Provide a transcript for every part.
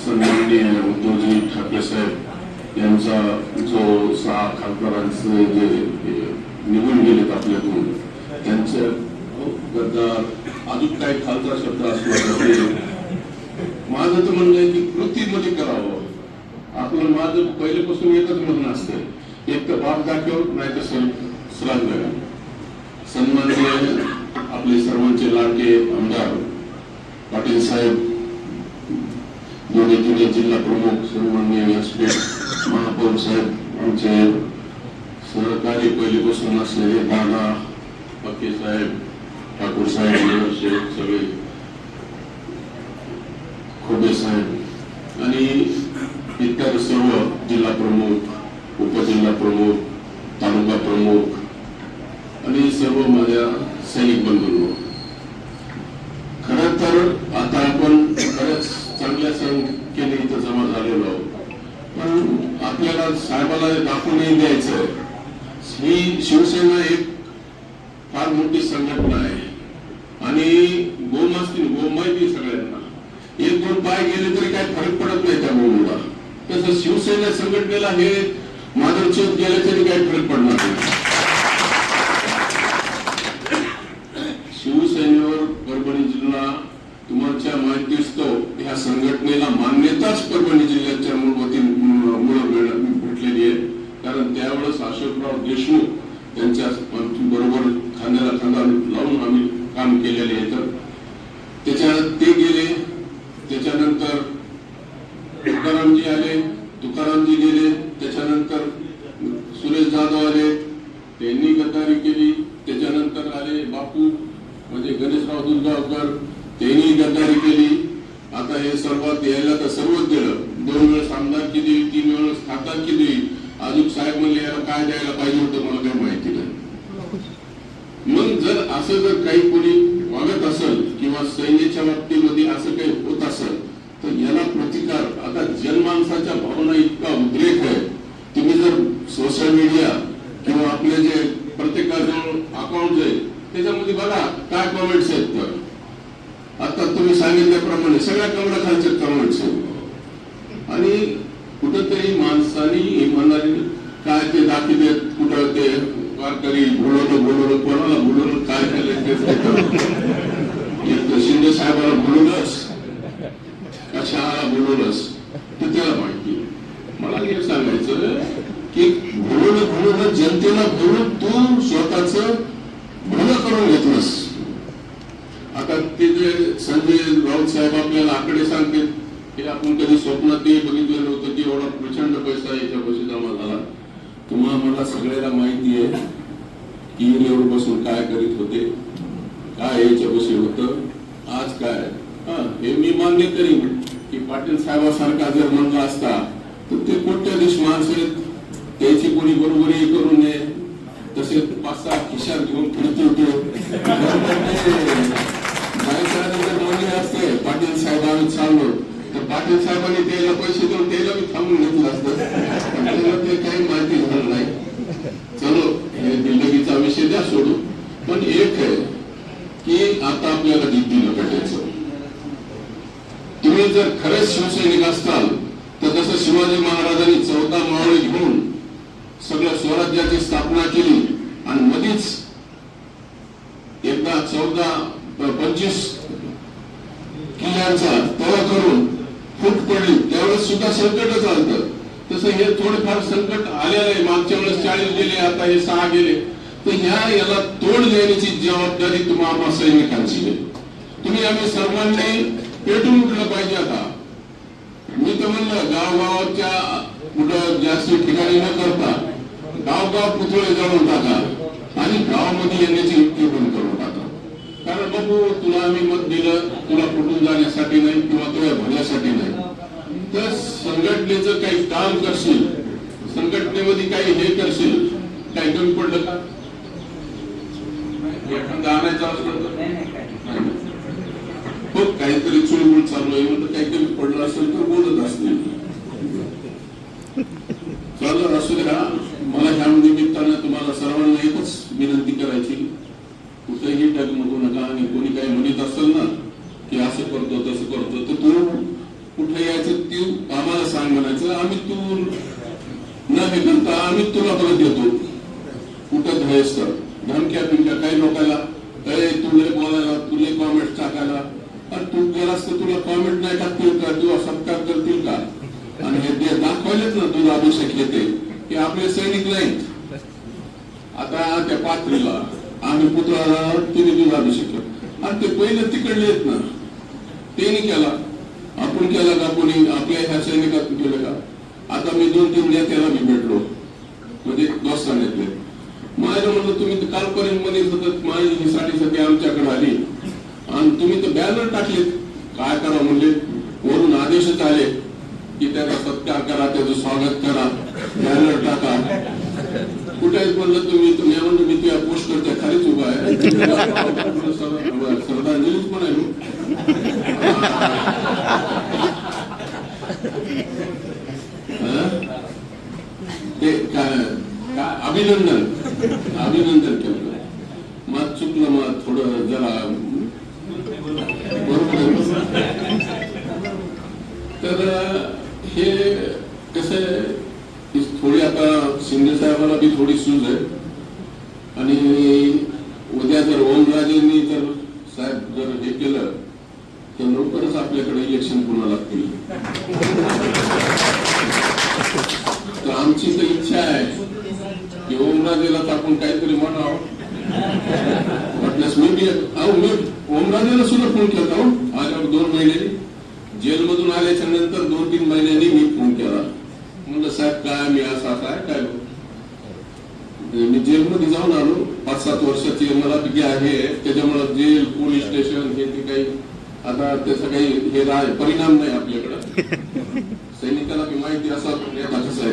सन्माननीय उद्धवजी ठाकरे साहेब यांचा जो 6 खासदारांचे जे निवडून गेलेत आपल्याकडून त्यांचे गद्दार अजून काही खालचा शब्द असला माझं तर म्हणणं आहे की कृतीमध्ये करावं. आपलं माझं पहिल्यापासून एकच म्हणणं असतं, एक तर बाप दाखव नाही तर श्राद्ध. सन्माननीय आपले सर्वांचे लाडके आमदार पाटील साहेब, दोन्ही जिल्हा प्रमुख सन्माननीय व्यासपीठ महापौर साहेब, आमचे सहकारी पहिलेपासून असलेले दादा पक्के साहेब, ठाकूर साहेब, सगळे खोबे साहेब आणि इतर सर्व जिल्हा प्रमुख, उपजिल्हा प्रमुख, तालुका प्रमुख आणि सर्व माझ्या सैनिक बंधूंनो, खरं तर आता आपण बऱ्याच चांगल्या संख्येने इथं जमा झालेलो आहोत. पण आपल्याला साहेबाला दाखवून द्यायचं, ही शिवसेना एक फार मोठी संघटना आहे आणि गोम माहिती सगळ्यांना. 1-2 पाय गेले तरी काही फरक पडत नाही त्या गोमला. तसं शिवसेना संघटनेला हे माधवचौक गेले तरी काही फरक पडणार नाही. शिवसेनेवर परभणी जिल्हा तुमच्या माहितीस्तव ह्या संघटनेला मान्यताच परभणी जिल्ह्याच्या मुळे भेटलेली आहे. कारण त्यावेळेस अशोकराव देशमुख यांच्या बरोबर खांद्याला खांदा लावून आम्ही काम केलेले आहे. तर त्याच्यात ते गेले, त्याच्यानंतर तुकारामजी आले, तुकारामजी गेले, त्याच्यानंतर सुरेश जाधव आले, त्यांनी गद्दारी केली. त्याच्यानंतर आले बापू म्हणजे गणेशराव दुर्गावकर, त्यांनी गद्दारी केली. आता हे सर्वात यायला तर सर्वच दिलं. 2 वेळेस आमदारकी दिली, 3 वेळेस खासदारकी दिली. अजून साहेब म्हणले याला काय द्यायला पाहिजे होतं मला काही माहिती नाही. मग जर असं जर काही कोणी वागत असेल किंवा सैन्याच्या बाबतीमध्ये असं काही होत असेल तर याला प्रतिकार, आता जनमानसाच्या भावना इतका उद्रेक आहे. तुम्ही जर सोशल मीडिया किंवा आपले जे प्रत्येकाजवळ अकाउंट आहे त्याच्यामध्ये बघा काय कमेंट्स आहेत. तर आता तुम्ही सांगितल्याप्रमाणे सगळ्या कमरा खालचे कमेंट्स आहेत आणि कुठंतरी माणसानी इमानदारी काय ते दाखवले, कुठं ते वारकरी बोलवलं कोणाला बोलवलं काय केलं ते शिंदे साहेबाला बोलवलंस का शहाला बोलवलंस ते त्याला माहिती. मला हे सांगायचं की बोलवलं जनतेला बोलून तू स्वतःच भलं करून घेतलंस. आता ते जे संजय राऊत साहेब आपल्याला आकडे सांगते हे आपण कधी स्वप्नात बघितलेलं होतं की एवढा प्रचंड पैसा याच्या पैसे जमा झाला. तुम्हाला मला सगळ्याला माहिती आहे की एवढं बसून काय करीत होते, काय याच्या पैसे होतं, आज काय. हे मी मान्य करीन की पाटील साहेबासारखा जर म्हणला असता तर ते कोट्याधीश माणसं त्याची कोणी बरोबरी करू नये. तसे 5-6 खिशात घेऊन फिरते होते असते. पाटील साहेब आम्ही चाललो तर पाटील साहेबांनी त्याला पैसे देऊन त्याला मी थांबून घेतलं असतं. ते काही माहिती झालं नाही. चलो हे दिल्लगीचा विषय द्या सोडू. पण एक आहे की आता आपल्याला जिद्दीनं भेटायचं. तुम्ही जर खरेच शिवसैनिक असताल तर जसं शिवाजी महाराजांनी 14 मावळे घेऊन सगळ्या स्वराज्याची स्थापना केली आणि मध्येच एकदा 14-25 किल्ल्यांचा तळ करून फूट पडली त्यावेळेस सुद्धा संकट चालतं. तसं हे थोडेफार संकट आलेलं आहे. मागच्या वेळेस 40 गेले, आता हे 6 गेले. तर याला तोड देण्याची जबाबदारी तुम्हाला सैनिकांची आहे. तुम्ही आम्ही सर्वांनी पेटून उठलं पाहिजे. आता मी तर म्हणलं गावगावाच्या कुठं जास्त ठिकाणी न करता गावगाव पुतळे जाळून टाका आणि गावामध्ये येण्याची युक्ती बंद करून टाका. कारण बघू तुला आम्ही मत दिलं, तुला कुठून जाण्यासाठी नाही किंवा तुझ्या भल्यासाठी नाही. तर संघटनेचं काही काम करशील, संघटनेमध्ये काही हे करशील, काही कमी पडलं का? एखादा आणायचा असलं तर हो काहीतरी चुळबुळ चालू आहे म्हणून काही कमी पडलं असेल तर बोलत असतील. चालू असू द्या. मला ह्या निमित्तानं तुम्हाला सर्वांना एकच विनंती करायची, कुठेही डगमगू नका. आणि कोणी काही म्हणत असेल ना की असं करतो तसं करतो तर तू कुठे यायचं तू आम्हाला सांग म्हणायचं, आम्ही तू न हे करता आम्ही तुला परत देतो. कुठं धायस तर धमक्या बिमक्या काही लोकांना तुले बोलायला, तुले कॉमेंट टाकायला. अरे तू गेलास तर तुला कॉमेंट नाही टाकतील का, तुला सत्कार करतील का? आणि हे दाखवायलेच ना दूध अभिषेक येते की आपले सैनिक नाहीत. आता त्या पात्रीला आम्ही पुतळाला तिने दूध अभिषेक केला. आणि ते पहिले तिकडले आहेत ना, त्यांनी केला, आपण केला का? कोणी आपल्या ह्या सैनिकात केलं का? आता मी 2-3 नेत्याला मी भेटलो, म्हणजे दोस्तानेतले. माझ्या म्हणलं तुम्ही तर कालपर्यंत मध्ये सतत माझी ही साडी सध्या आमच्याकडे आली आणि तुम्ही तर बॅनर टाकले, काय करा म्हणले? वरून आदेशच आले की त्याचा सत्कार करा, त्याचं स्वागत करा, बॅनर टाका. कुठे म्हणलं तुम्ही? म्हणलं मी तुझ्या पोस्टरच्या खालीच उभा आहे, श्रद्धांजलीच पण आहे. ते काय अभिनंदन केलं. मग चुकलं, मग थोडं जरा बरोबर. तर हे कसं थोडी आता शिंदे साहेबांना बी थोडी सूज आहे. आणि उद्या जर ओमराजेंनी जर साहेब जर हे केलं तर लवकरच आपल्याकडे इलेक्शन पुन्हा लागतील. तर आमची तर इच्छा आहे की ओमराजेला आपण काहीतरी म्हणावं. म्हटल्यास मी ओमराजेला सुद्धा फोन केला हो. आल्यावर 2 महिन्यांनी जेलमधून आल्याच्या नंतर 2-3 महिन्यांनी मी फोन केला. म्हणलं साहेब काय मी असं आहे काय? मी जेलमध्ये जाऊन आलो, 5-7 वर्षाची मला भीती आहे. त्याच्यामुळे जेल, पोलीस स्टेशन हे ते काही आता त्याचा काही हे परिणाम नाही आपल्याकडं. सैनिकाला बी माहिती असा कसं आहे.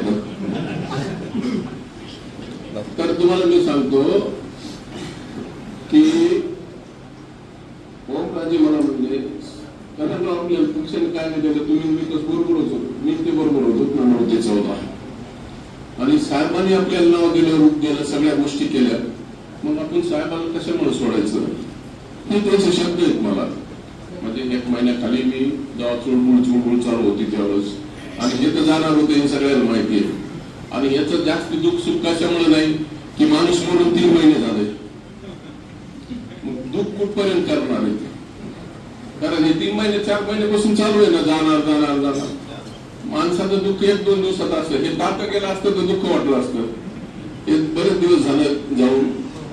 तर तुम्हाला मी सांगतो की ओमराजे मला म्हणजे कारण आपल्या शिक्षण काय नाही त्याचं, तुम्ही मी तसं बरोबरच होतो, मी ते बरोबर होतो म्हणून त्याचा होता. आणि साहेबांनी आपल्याला नाव दिलं, रूप दिलं, सगळ्या गोष्टी केल्या. मग आपण साहेबांना कशामुळे सोडायचं? हे त्याचे शब्द आहेत मला. म्हणजे 1 महिन्याखाली मी जेव्हा चुळबुळ चालू होती त्यावेळेस, आणि हे तर जाणार होतं हे सगळ्यांना माहिती आहे. आणि याचं जास्त दुःख सुख कशामुळे नाही की माणूस म्हणून 3 महिने झाले, दुःख कुठपर्यंत करणार आहे? कारण हे 3 महिने 4 महिन्यापासून चालू आहे ना, जाणार. माणसाचं दुःख 1-2 दिवसात असतं. हे तारखं गेलं असतं तर दुःख वाटलं असतं. हे बरेच दिवस झालं जाऊन,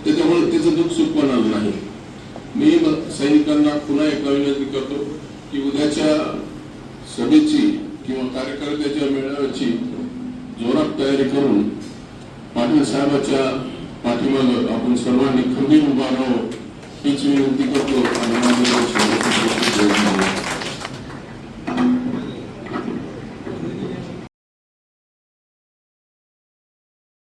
त्याच्यामुळे त्याचं दुःख सुख पण आलं नाही. मी सैनिकांना पुन्हा एकदा विनंती करतो की उद्याच्या सभेची किंवा कार्यकर्त्याच्या मेळाव्याची जोरात तयारी करून पाटील साहेबांच्या पाठीमागे आपण सर्वांनी खंबीर उभा राहावं हीच विनंती करतो. आणि